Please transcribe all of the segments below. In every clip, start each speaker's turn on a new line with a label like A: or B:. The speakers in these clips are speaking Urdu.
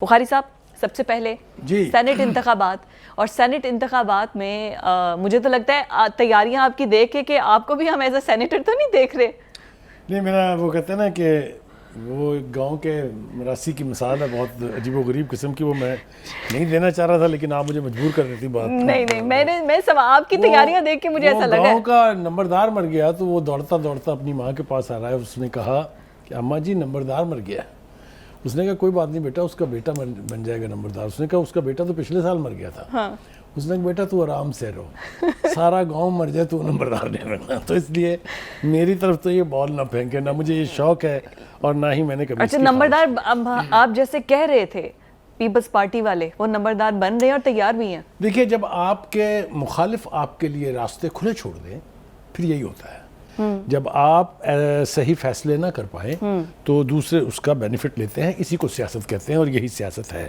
A: بخاری صاحب سب سے پہلے
B: جی
A: سینٹ انتخابات اور سینٹ انتخابات میں مجھے تو لگتا ہے تیاریاں آپ کی دیکھ کے کہ آپ کو بھی ہم ایز اے سینیٹر تو نہیں دیکھ رہے.
B: نہیں، میرا وہ کہتے ہیں نا کہ وہ گاؤں کے مراسی کی مثال ہے بہت عجیب و غریب قسم کی. وہ میں نہیں دینا چاہ رہا تھا لیکن آپ مجھے مجبور کر دیتی بات.
A: نہیں میں آپ کی تیاریاں دیکھ کے مجھے ایسا لگا.
B: گاؤں کا نمبردار مر گیا تو وہ دوڑتا دوڑتا اپنی ماں کے پاس آ رہا ہے. اس نے کہا کہ اماں جی نمبردار مر گیا. اس نے کہا کوئی بات نہیں بیٹا، اس کا بیٹا بن جائے گا نمبردار. اس نے کہا اس کا بیٹا تو پچھلے سال مر گیا تھا. اس نے کہا بیٹا تو آرام سے رہو، سارا گاؤں مر جائے تو نمبردار نہیں رہنا. تو اس لیے میری طرف تو یہ بال نہ پھینکے، نہ مجھے یہ شوق ہے اور نہ ہی میں نے کبھی.
A: اچھا، نمبردار آپ جیسے کہہ رہے تھے پیپلز پارٹی والے، وہ نمبردار بن رہے ہیں اور تیار بھی ہیں.
B: دیکھیے، جب آپ کے مخالف آپ کے لیے راستے کھلے چھوڑ دیں پھر یہی ہوتا ہے. جب آپ صحیح فیصلے نہ کر پائیں تو دوسرے اس کا بینیفٹ لیتے ہیں. اسی کو سیاست کہتے ہیں اور یہی سیاست ہے.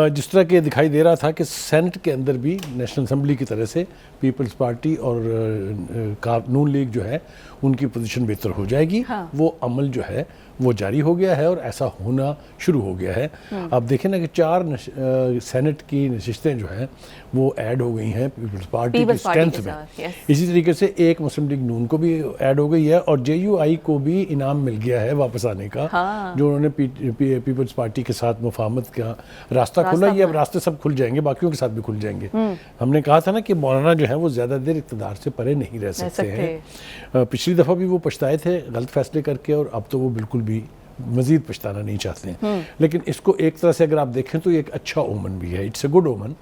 B: جس طرح کہ دکھائی دے رہا تھا کہ سینٹ کے اندر بھی نیشنل اسمبلی کی طرح سے پیپلز پارٹی اور نون لیگ جو ہے ان کی پوزیشن بہتر ہو جائے گی. وہ عمل جو ہے وہ جاری ہو گیا ہے اور ایسا ہونا شروع ہو گیا ہے. آپ دیکھیں نا کہ 4 سینٹ کی نشستیں جو ہیں وہ ایڈ ہو گئی ہیں پیپلز پارٹی کی اسٹرینتھ میں. اسی طریقے سے ایک مسلم لیگ نون کو بھی ایڈ ہو گئی ہے اور جے یو آئی کو بھی انعام مل گیا ہے واپس آنے کا. جو انہوں نے پیپلز پارٹی کے ساتھ مفاہمت کا راستہ کھولا. یہ اب راستے سب کھل جائیں گے، باقیوں کے ساتھ بھی کھل جائیں گے. ہم نے کہا تھا نا کہ مولانا جو ہے وہ زیادہ دیر اقتدار سے پرے نہیں رہ سکتے ہیں. پچھلی دفعہ بھی وہ پچھتائے تھے غلط فیصلے کر کے اور اب تو وہ بالکل بھی مزید پچھتانا نہیں چاہتے ہیں. لیکن اس کو ایک طرح سے اگر آپ دیکھیں تو یہ ایک اچھا اومن بھی ہے. اٹس اے گڈ اومن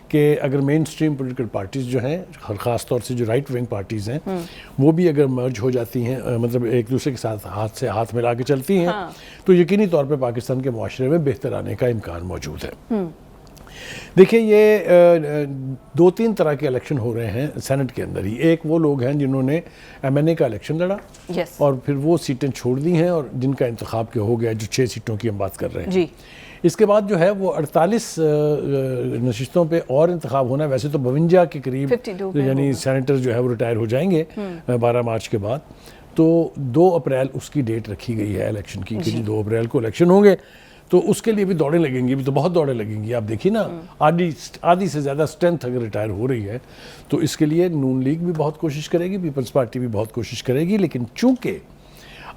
B: کہ اگر مین سٹریم پولیٹیکل پارٹیز جو ہیں، خاص طور سے جو رائٹ ونگ پارٹیز ہیں، وہ بھی اگر مرج ہو جاتی ہیں، مطلب ایک دوسرے کے ساتھ ہاتھ سے ہاتھ ملا کے چلتی ہیں، تو یقینی طور پہ پاکستان کے معاشرے میں بہتر آنے کا امکان موجود ہے. دیکھیں، یہ 2-3 طرح کے الیکشن ہو رہے ہیں سینٹ کے اندر ہی. ایک وہ لوگ ہیں جنہوں نے ایم این اے کا الیکشن لڑا اور پھر وہ سیٹیں چھوڑ دی ہیں اور جن کا انتخاب کیا ہو گیا، جو 6 سیٹوں کی ہم بات کر رہے ہیں. اس کے بعد جو ہے وہ 48 نشستوں پہ اور انتخاب ہونا ہے. ویسے تو 52 کے قریب یعنی سینیٹر جو ہے وہ ریٹائر ہو جائیں گے 12 مارچ کے بعد. تو 2 اپریل اس کی ڈیٹ رکھی گئی ہے الیکشن کی کہ 2 اپریل کو الیکشن ہوں گے. تو اس کے لیے بھی دوڑیں لگیں گی، بھی تو بہت دوڑیں لگیں گی. آپ دیکھیے نا، آدھی سے زیادہ اسٹرینتھ اگر ریٹائر ہو رہی ہے تو اس کے لیے نون لیگ بھی بہت کوشش کرے گی، پیپلز پارٹی بھی بہت کوشش کرے گی. لیکن چونکہ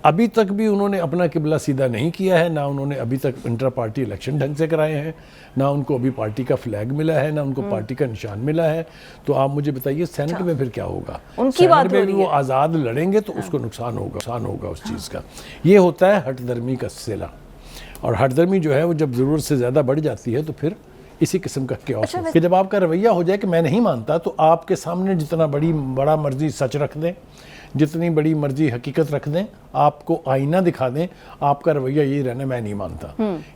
B: ابھی تک بھی انہوں نے اپنا قبلہ سیدھا نہیں کیا ہے، نہ انہوں نے ابھی تک انٹرا پارٹی الیکشن ڈھنگ سے کرائے ہیں، نہ ان کو ابھی پارٹی کا فلیگ ملا ہے، نہ ان کو پارٹی کا نشان ملا ہے. تو آپ مجھے بتائیے سینٹ میں پھر کیا ہوگا؟ سینٹ میں بھی وہ آزاد لڑیں گے تو اس کو نقصان ہوگا اس چیز کا. یہ ہوتا ہے ہٹ درمی کا سلسلہ. اور ہٹ درمی جو ہے وہ جب ضرورت سے زیادہ بڑھ جاتی ہے تو پھر اسی قسم کا کیوس ہوتا ہے کہ جب آپ کا رویہ ہو جائے کہ میں نہیں مانتا، تو آپ کے سامنے جتنا بڑا مرضی سچ رکھ دیں، جتنی بڑی مرضی حقیقت رکھ دیں، آپ کو آئینہ دکھا دیں، آپ کا رویہ یہی رہنا میں نہیں مانتا.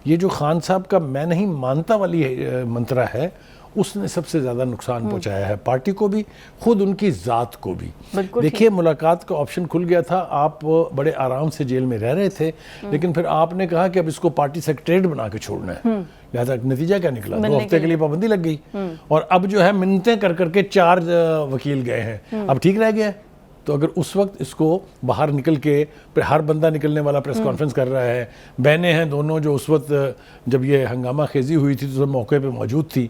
B: یہ جو خان صاحب کا میں نہیں مانتا والی منترا ہے، اس نے سب سے زیادہ نقصان پہنچایا ہے پارٹی کو بھی، خود ان کی ذات کو بھی. دیکھیے، ملاقات کا آپشن کھل گیا تھا، آپ بڑے آرام سے جیل میں رہ رہے تھے، لیکن پھر آپ نے کہا کہ اب اس کو پارٹی سیکریٹریٹ بنا کے چھوڑنا ہے. لہذا نتیجہ کیا نکلا؟ 2 ہفتے کے لیے پابندی لگ گئی اور اب جو ہے منتیں کر کے 4 وکیل گئے ہیں. اب ٹھیک رہ گیا. تو اگر اس وقت اس کو باہر نکل کے پھر ہر بندہ نکلنے والا پریس کانفرنس کر رہا ہے، بہنیں ہیں دونوں جو اس وقت جب یہ ہنگامہ خیزی ہوئی تھی تو موقع پہ موجود تھی،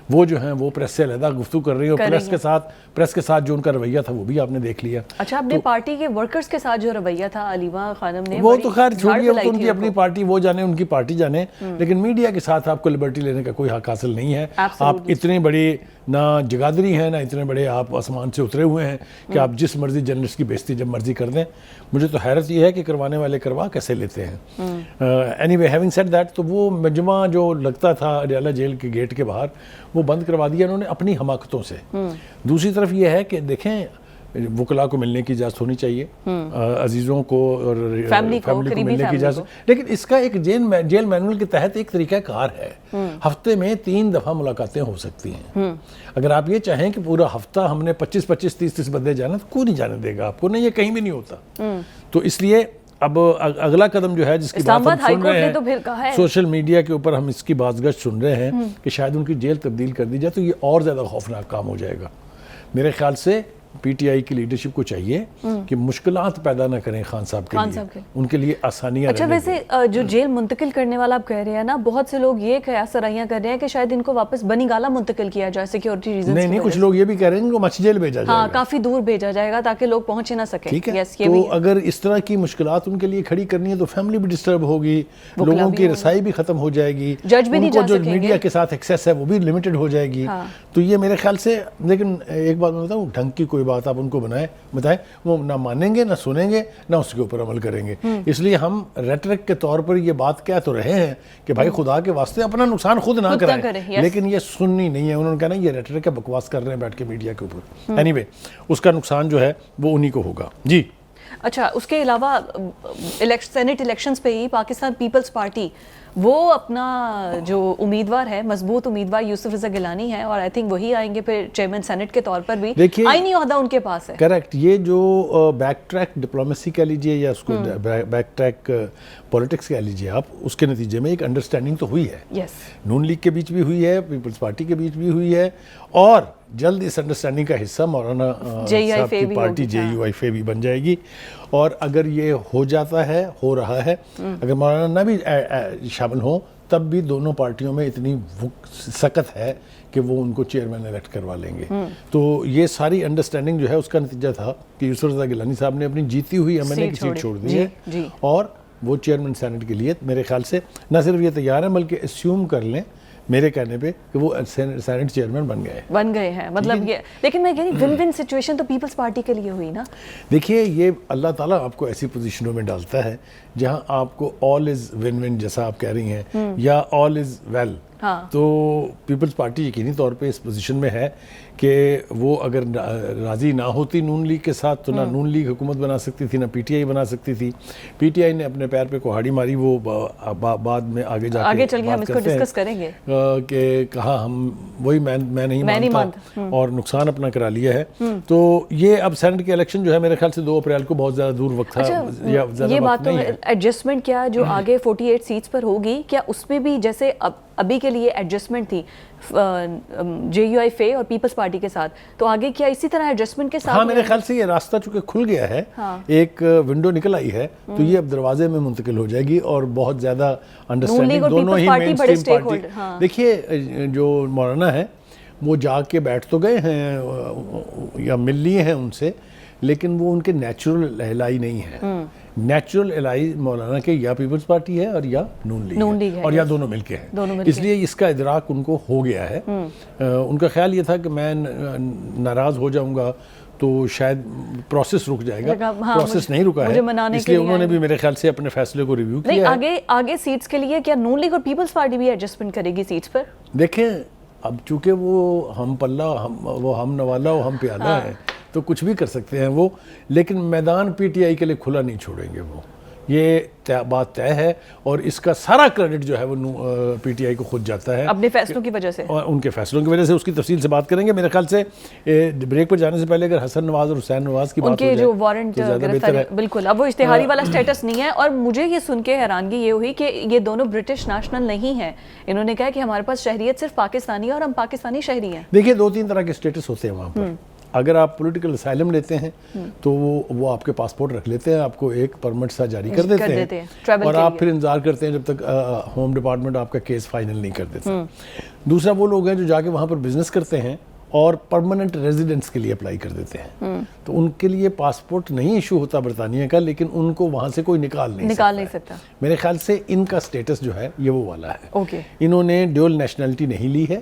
B: وہ جو ہیں وہ پریس سے علیحدہ گفتگو کر رہی ہیں اور پریس کے ساتھ جو ان کا رویہ تھا وہ بھی آپ نے دیکھ لیا.
A: اچھا، آپ نے پارٹی کے ورکرز کے ساتھ جو رویہ تھا علیمہ خانم نے،
B: وہ تو خیر چھوڑیے، ان کی اپنی پارٹی، وہ جانے ان کی پارٹی جانے. لیکن میڈیا کے ساتھ آپ کو لبرٹی لینے کا کوئی حق حاصل نہیں ہے. آپ اتنے بڑے نہ جگادری ہیں، نہ اتنے بڑے آپ آسمان سے اترے ہوئے ہیں کہ آپ جس مرضی جرنلسٹ کی بےزتی جب مرضی کر دیں. مجھے تو حیرت یہ ہے کہ کروانے والے کروا کیسے لیتے ہیں. Any way, having said that, تو وہ مجمع جو لگتا تھا اڈیالہ جیل کے گیٹ کے باہر، وہ بند کروا دیا انہوں نے اپنی حماقتوں سے. دوسری طرف یہ ہے کہ دیکھیں، وکلاء کو ملنے کی اجازت ہونی چاہیے، عزیزوں کو اور فیملی کو ملنے کی اجازت. لیکن اس کا ایک جیل مینول کے تحت ایک طریقہ کار ہے. ہفتے میں 3 دفعہ ملاقاتیں ہو سکتی ہیں. اگر آپ یہ چاہیں کہ پورا ہفتہ ہم نے 25 30 بندے جانا، تو کوئی نہیں جانے دے گا آپ کو. نہیں، یہ کہیں بھی نہیں ہوتا. تو اس لیے اب اگلا قدم جو ہے جس کی بات ہم سن رہے ہیں سوشل میڈیا کے اوپر، ہم اس کی بازگشت سن رہے ہیں کہ شاید ان کی جیل تبدیل کر دی جائے، تو یہ اور زیادہ خوفناک کام ہو جائے گا. میرے خیال سے پی ٹی آئی کی لیڈرشپ کو چاہیے کہ مشکلات پیدا نہ کریں خان صاحب کے لیے، ان کے لیے آسانیاں
A: اچھا ویسے جو جیل منتقل کرنے والا آپ کہہ رہے ہیں نا، بہت سے لوگ یہ سرائیاں کر رہے ہیں کہ شاید ان کو واپس بنی گالا منتقل کیا جائے سیکیورٹی ریزنز.
B: نہیں کچھ لوگ یہ بھی کہہ رہے ہیں ان کو مچھ جیل بھیجا جائے گا،
A: کافی دور بھیجا جائے گا تاکہ لوگ پہنچ نہ سکیں.
B: ٹھیک ہے، تو اگر اس طرح کی مشکلات ان کے لیے کھڑی کرنی ہے تو فیملی بھی ڈسٹرب ہوگی، لوگوں کی رسائی بھی ختم ہو جائے گی،
A: جج بھی نہیں جا سکیں گے،
B: میڈیا کے ساتھ ایکسیس ہے وہ بھی لمیٹڈ ہو جائے گی. تو یہ میرے خیال سے، لیکن ایک بات میں بتاؤں، ڈھنگ کی کوئی بات آپ ان کو بتائیں، وہ نہ مانیں گے، نہ سنیں گے، نہ اس کے اوپر عمل کریں گے. اس لیے ہم ریٹرک کے طور پر یہ بات کہہ تو رہے ہیں کہ بھائی خدا کے واسطے اپنا نقصان خود نہ کریں، لیکن یہ سننی نہیں ہے. انہوں نے کہنا یہ ریٹرک ہے، بکواس کر رہے ہیں بیٹھ کے میڈیا کے اوپر. اینی وے اس کا نقصان جو ہے وہ انہی کو ہوگا. جی
A: اچھا، اس کے علاوہ سینٹ الیکشنز پہ ہی پاکستان پیپلز پارٹی وہ اپنا جو امیدوار ہے، مضبوط امیدوار یوسف رضا گیلانی ہے، اور آئی تھنک وہی آئیں گے پھر چیئرمین سینٹ کے طور پر بھی. آئینی عہدہ ان کے پاس ہے.
B: کریکٹ. یہ جو بیک ٹریک ڈپلومیسی کہہ لیجیے یا اس کو بیک ٹریک پولیٹکس کہہ لیجیے آپ، اس کے نتیجے میں ایک انڈرسٹینڈنگ تو ہوئی ہے، نون لیگ کے بیچ بھی ہوئی ہے، پیپلز پارٹی کے بیچ بھی ہوئی ہے، اور جلد اس انڈرسٹینڈنگ کا حصہ مولانا صاحب کی پارٹی جے یو آئی فے بھی بن جائے گی. اور اگر یہ ہو جاتا ہے، ہو رہا ہے، اگر مولانا نہ بھی شامل ہوں تب بھی دونوں پارٹیوں میں اتنی سخت ہے کہ وہ ان کو چیئرمین الیکٹ کروا لیں گے. تو یہ ساری انڈرسٹینڈنگ جو ہے اس کا نتیجہ تھا کہ یوسف رضا گیلانی صاحب نے اپنی جیتی ہوئی ایم این اے کی سیٹ چھوڑ دی ہے، اور وہ چیئرمین سینٹ کے لیے میرے خیال سے نہ صرف یہ تیار ہیں بلکہ اسیوم کر لیں میرے کہنے پہ کہ وہ سینٹ چیئرمین بن گئے ہیں. مطلب یہ، لیکن میں کہہ رہی ون ون سچویشن تو پیپلز پارٹی کے لیے ہوئی نا. دیکھیے یہ اللہ تعالیٰ آپ کو ایسی پوزیشنوں میں ڈالتا ہے جہاں آپ کو آل از ون ون جیسا آپ کہہ رہی ہیں، یا آل از ویل. تو پیپلز پارٹی یقینی طور پہ اس پوزیشن میں ہے کہ وہ اگر راضی نہ ہوتی نون لیگ کے ساتھ تو نہ نون لیگ حکومت بنا سکتی تھی، نہ پی ٹی آئی بنا سکتی تھی. پی ٹی آئی نے اپنے پیر پہ کوہاڑی ماری، وہ بعد میں آگے جا کے
A: ہم اس کو ڈسکس کریں گے
B: کہ کہا ہم وہی میں نہیں مانتا اور نقصان اپنا کرا لیا ہے. تو یہ اب سینٹ کے الیکشن جو ہے میرے خیال سے 2 اپریل کو بہت زیادہ دور وقت تھا.
A: یہ بات تو ایڈجسٹمنٹ کیا جو آگے 48 سیٹس پر ہوگی، کیا اس میں بھی جیسے ابھی کے لیے ایڈجسٹمنٹ تھی جے یو آئی فے اور پیپلز پارٹی کے ساتھ، تو آگے کیا اسی طرح ایڈجسٹمنٹ کے ساتھ؟
B: ہاں میرے خیال سے یہ راستہ چونکہ کھل گیا ہے، ایک ونڈو نکل آئی ہے، تو یہ اب دروازے میں منتقل ہو جائے گی اور بہت زیادہ انڈرسٹینڈنگ دونوں ہی مین اسٹریم پارٹی. دیکھیے جو مولانا ہے وہ جا کے بیٹھ تو گئے ہیں یا مل لیے ہیں ان سے، لیکن وہ ان کے نیچرل الائی نہیں ہے. نیچرل الائی مولانا کے یا پیپلز پارٹی ہے اور یا نون لیگ ہے، اور یا دونوں مل کے ہیں. اس لیے اس کا ادراک ان کو ہو گیا ہے. ان کا خیال یہ تھا کہ میں ناراض ہو جاؤں گا تو شاید پروسیس رک جائے گا، پروسیس نہیں رکا ہے، اس لیے انہوں نے بھی میرے خیال سے اپنے فیصلے کو ریویو کیا ہے.
A: آگے سیٹس کے لیے کیا نون لیگ اور پیپلز پارٹی بھی ایڈجسٹمنٹ کرے گی سیٹس پر؟
B: دیکھیں اب چونکہ وہ ہم پلہ، وہ ہم نوالا اور ہم پیالہ ہے، تو کچھ بھی کر سکتے ہیں وہ، لیکن میدان پی ٹی آئی کے لیے کھلا نہیں چھوڑیں گے وہ. یہ بات طے ہے، اور اس کا سارا کریڈٹ جو ہے وہ پی ٹی آئی کو خود جاتا ہے
A: اپنے فیصلوں کی وجہ سے،
B: اور ان کے فیصلوں کی وجہ سے. اس کی تفصیل سے بات کریں گے. میرے خیال سے بریک پر جانے سے پہلے اگر حسن نواز اور حسین نواز کی بات ہو جائے، ان کے جو وارنٹ
A: گرفتاری، بالکل اب وہ اشتہاری والا سٹیٹس نہیں ہے. اور مجھے یہ سن کے حیرانگی یہ ہوئی کہ یہ دونوں برٹش نیشنل نہیں ہیں. انہوں نے کہا کہ ہمارے پاس شہریت صرف پاکستانی ہے اور ہم پاکستانی شہری ہیں.
B: دیکھیے 2-3 طرح کے سٹیٹس ہوتے ہیں وہاں پر. اگر آپ پولیٹیکل اسائلم لیتے ہیں تو وہ آپ کے پاسپورٹ رکھ لیتے ہیں، آپ کو ایک پرمٹ سا جاری کر دیتے ہیں، اور آپ پھر انتظار کرتے ہیں جب تک ہوم ڈپارٹمنٹ آپ کا کیس فائنل نہیں کر دیتا. دوسرا وہ لوگ ہیں جو جا کے وہاں پر بزنس کرتے ہیں اور پرماننٹ ریزیڈنس کے لیے اپلائی کر دیتے ہیں. تو ان کے لیے پاسپورٹ نہیں ایشو ہوتا برطانیہ کا، لیکن ان کو وہاں سے کوئی نکال نہیں سکتا. میرے خیال سے ان کا سٹیٹس جو ہے یہ وہ والا ہے. انہوں نے ڈیول نیشنلٹی نہیں لی ہے،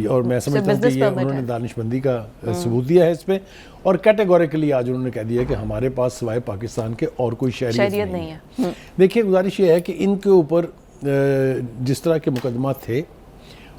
B: اور میں سمجھتا ہوں کہ یہ انہوں نے دانش مندی کا ثبوت دیا ہے اس پہ، اور کیٹیگوریکلی آج انہوں نے کہہ دیا کہ ہمارے پاس سوائے پاکستان کے اور کوئی شہریت نہیں ہے. دیکھیے گزارش یہ ہے کہ ان کے اوپر جس طرح کے مقدمات تھے،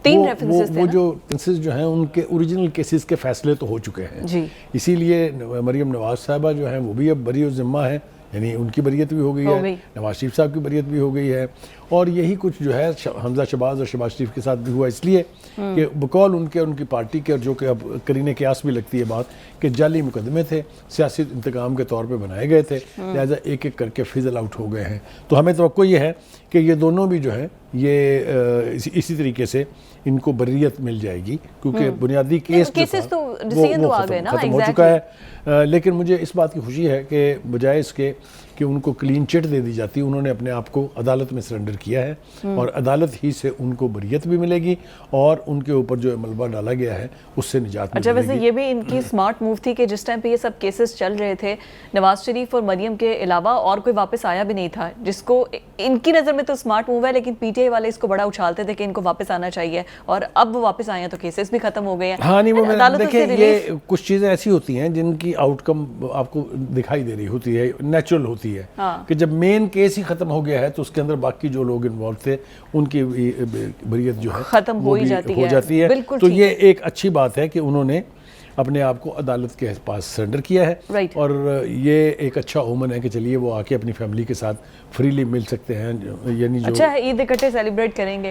B: وہ جو کیسز جو ہیں ان کے اوریجنل کیسز کے فیصلے تو ہو چکے ہیں. اسی لیے مریم نواز صاحبہ جو ہیں وہ بھی اب بری و ذمہ ہیں، یعنی ان کی بریت بھی ہو گئی ہے، نواز شریف صاحب کی بریت بھی ہو گئی ہے، اور یہی کچھ جو ہے حمزہ شہباز اور شہباز شریف کے ساتھ بھی ہوا، اس لیے کہ بقول ان کے کی پارٹی کے، جو کہ اب کرینے قیاس بھی لگتی ہے بات، کہ جعلی مقدمے تھے، سیاسی انتقام کے طور پہ بنائے گئے تھے، لہٰذا ایک ایک کر کے فضل آؤٹ ہو گئے ہیں۔ تو ہمیں توقع یہ ہے کہ یہ دونوں بھی جو ہے یہ اسی طریقے سے ان کو بریت مل جائے گی، کیونکہ بنیادی کیس وہ ختم ہو چکا ہے۔ لیکن مجھے اس بات کی خوشی ہے کہ بجائے اس کے کہ ان کو کلین چٹ دے دی جاتی، انہوں نے اپنے آپ کو عدالت میں سرنڈر کیا ہے، اور عدالت ہی سے ان کو بریت بھی ملے گی، اور ان کے اوپر جو ملبہ ڈالا گیا ہے اس سے نجات بھی
A: اچھا،
B: ملے گی۔
A: ویسے یہ بھی ان کی سمارٹ موو تھی کہ جس ٹائم پہ یہ سب کیسز چل رہے تھے، نواز شریف اور مریم کے علاوہ اور کوئی واپس آیا بھی نہیں تھا، جس کو ان کی نظر میں تو سمارٹ موو ہے، لیکن پی ٹی آئی والے اس کو بڑا اچھالتے تھے کہ ان کو واپس آنا چاہیے، اور اب وہ واپس آئے ہیں تو کیسز بھی ختم ہو گئے ہیں۔
B: ہاں نہیں، وہ دیکھیں یہ کچھ چیزیں ایسی ہوتی ہیں جن کی آؤٹ کم آپ کو دکھائی دے رہی ہوتی ہے، نیچرل ہوتی ہے، کہ جب مین کیس ہی ختم ہو گیا ہے تو اس کے اندر باقی جو لوگ انوالو تھے ان کی بریت جو ہے
A: ختم ہو ہی
B: جاتی ہے۔ تو یہ ایک اچھی بات ہے کہ انہوں نے اپنے آپ کو عدالت کے پاس سرنڈر کیا ہے، اور یہ ایک اچھا اومن ہے کہ چلیے وہ آ کے اپنی فیملی کے ساتھ فریلی مل سکتے ہیں، یعنی جو
A: اچھا ہے، عید اکٹھے سیلیبریٹ کریں گے۔